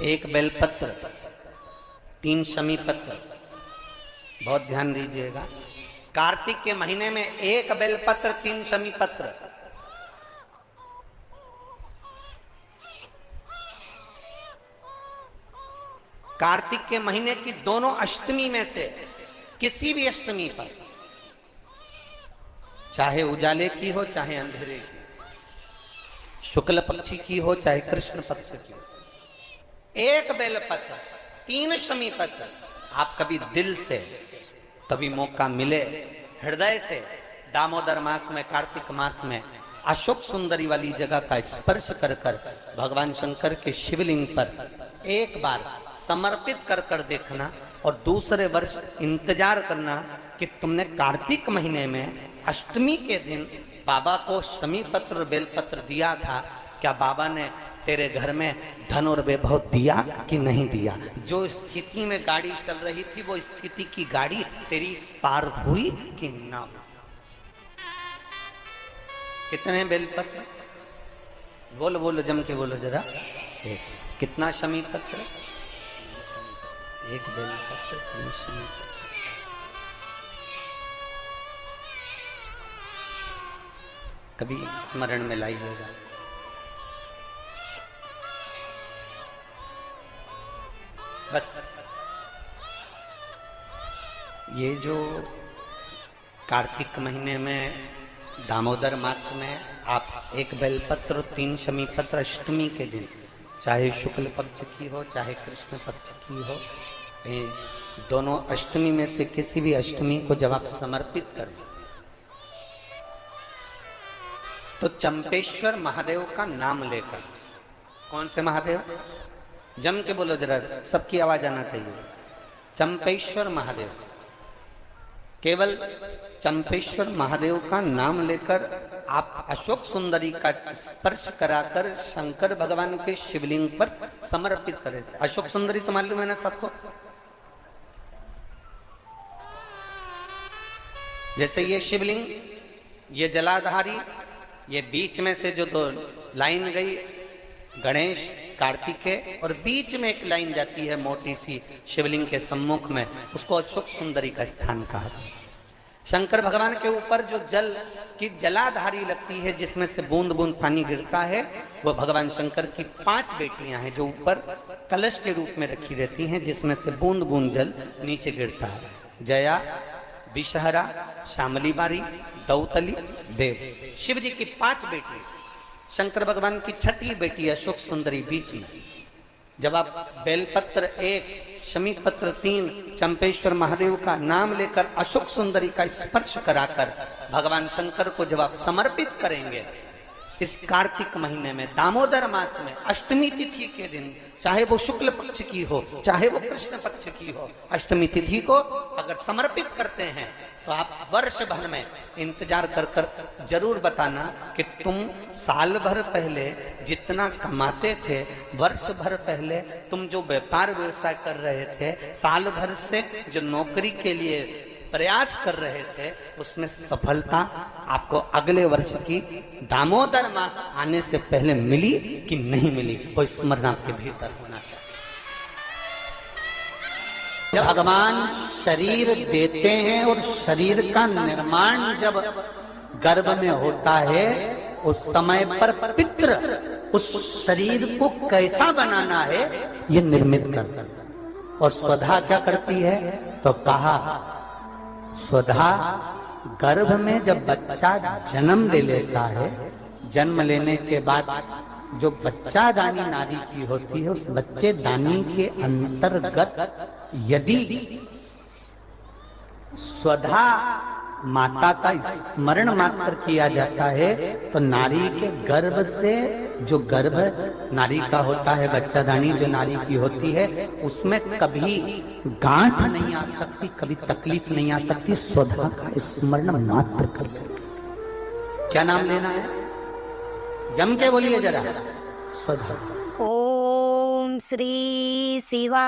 एक बेलपत्र, 3 शमी पत्र। बहुत ध्यान दीजिएगा, कार्तिक के महीने में 1 बेलपत्र 3 शमी पत्र। कार्तिक के महीने की दोनों अष्टमी में से किसी भी अष्टमी पर, चाहे उजाले की हो चाहे अंधेरे की, शुक्ल पक्षी की हो चाहे कृष्ण पक्ष की, 1 बेलपत्र 3 शमी पत्र। आप कभी दिल से, कभी मौका मिले हृदय से, दामोदर मास में, कार्तिक मास में अशोक सुंदरी वाली जगह का स्पर्श कर कर भगवान शंकर के शिवलिंग पर एक बार समर्पित कर कर देखना, और दूसरे वर्ष इंतजार करना कि तुमने कार्तिक महीने में अष्टमी के दिन बाबा को शमी पत्र बेलपत्र दिया था, क्या बाबा ने तेरे घर में धन और वैभव दिया कि नहीं दिया? जो स्थिति में गाड़ी चल रही थी वो स्थिति की गाड़ी तेरी पार हुई कि ना हुई? कितने बेलपत्र? बोलो बोलो, जम के बोलो जरा। कितना शमी पत्र? 1 बेलपत्र 3 शमी पत्र। कभी स्मरण में लाइएगा। बस ये जो कार्तिक महीने में, दामोदर मास में आप 1 बेलपत्र 3 शमी पत्र अष्टमी के दिन, चाहे शुक्ल पक्ष की हो चाहे कृष्ण पक्ष की हो, दोनों अष्टमी में से किसी भी अष्टमी को जब आप समर्पित करें तो चंपेश्वर महादेव का नाम लेकर, कौन से महादेव? जम के बोलो जरा, सबकी आवाज आना चाहिए। चंपेश्वर महादेव, केवल चंपेश्वर महादेव का नाम लेकर आप अशोक सुंदरी का स्पर्श कराकर शंकर भगवान के शिवलिंग पर समर्पित करें। अशोक सुंदरी तो मालूम है ना सबको? जैसे ये शिवलिंग, ये जलाधारी, ये बीच में से जो 2 लाइन गई गणेश कार्तिकेय, और बीच में एक लाइन जाती है मोटी सी शिवलिंग के सम्मुख में, उसको अशोक सुंदरी का स्थान कहा। शंकर भगवान के ऊपर जो जल की जलाधारी लगती है, जिसमें से बूंद बूंद पानी गिरता है, वो भगवान शंकर की 5 बेटियां हैं जो ऊपर कलश के रूप में रखी रहती हैं, जिसमें से बूंद बूंद जल नीचे गिरता है। जया, विषहरा, श्यामली बारी, दौतली, देव। शिव जी की 5 बेटी, शंकर भगवान की 6ठी बेटी अशोक सुंदरी बीच में। जब आप बेलपत्र 1 शमी पत्र 3 चंपेश्वर महादेव का नाम लेकर अशोक सुंदरी का स्पर्श कराकर भगवान शंकर को जब आप समर्पित करेंगे इस कार्तिक महीने में, दामोदर मास में, अष्टमी तिथि के दिन, चाहे वो शुक्ल पक्ष की हो चाहे वो कृष्ण पक्ष की हो, अष्टमी तिथि को अगर समर्पित करते हैं तो आप वर्ष भर में इंतजार कर कर जरूर बताना कि तुम साल भर पहले जितना कमाते थे, वर्ष भर पहले तुम जो व्यापार व्यवसाय कर रहे थे, साल भर से जो नौकरी के लिए प्रयास कर रहे थे, उसमें सफलता आपको अगले वर्ष की दामोदर मास आने से पहले मिली कि नहीं मिली, वो स्मरण आपके भीतर होना चाहिए। जब भगवान शरीर देते हैं और शरीर का निर्माण जब गर्भ में होता है, उस समय पर पितृ उस शरीर को कैसा बनाना है ये निर्मित करता है। और स्वधा क्या करती है? तो कहा स्वधा गर्भ में जब बच्चा जन्म ले लेता है, जन्म लेने के बाद जो बच्चा दानी नारी की होती है, उस बच्चे दानी के अंतर्गत यदि स्वधा माता का स्मरण मात्र किया जाता है तो नारी के गर्भ से, जो गर्भ नारी का होता है, बच्चा दानी जो नारी की होती है, उसमें कभी गांठ नहीं आ सकती, कभी तकलीफ नहीं आ सकती, स्वधा का स्मरण मात्र करके। क्या नाम लेना है? जम के बोलिए जरा, स्वधा। ओम श्री शिवा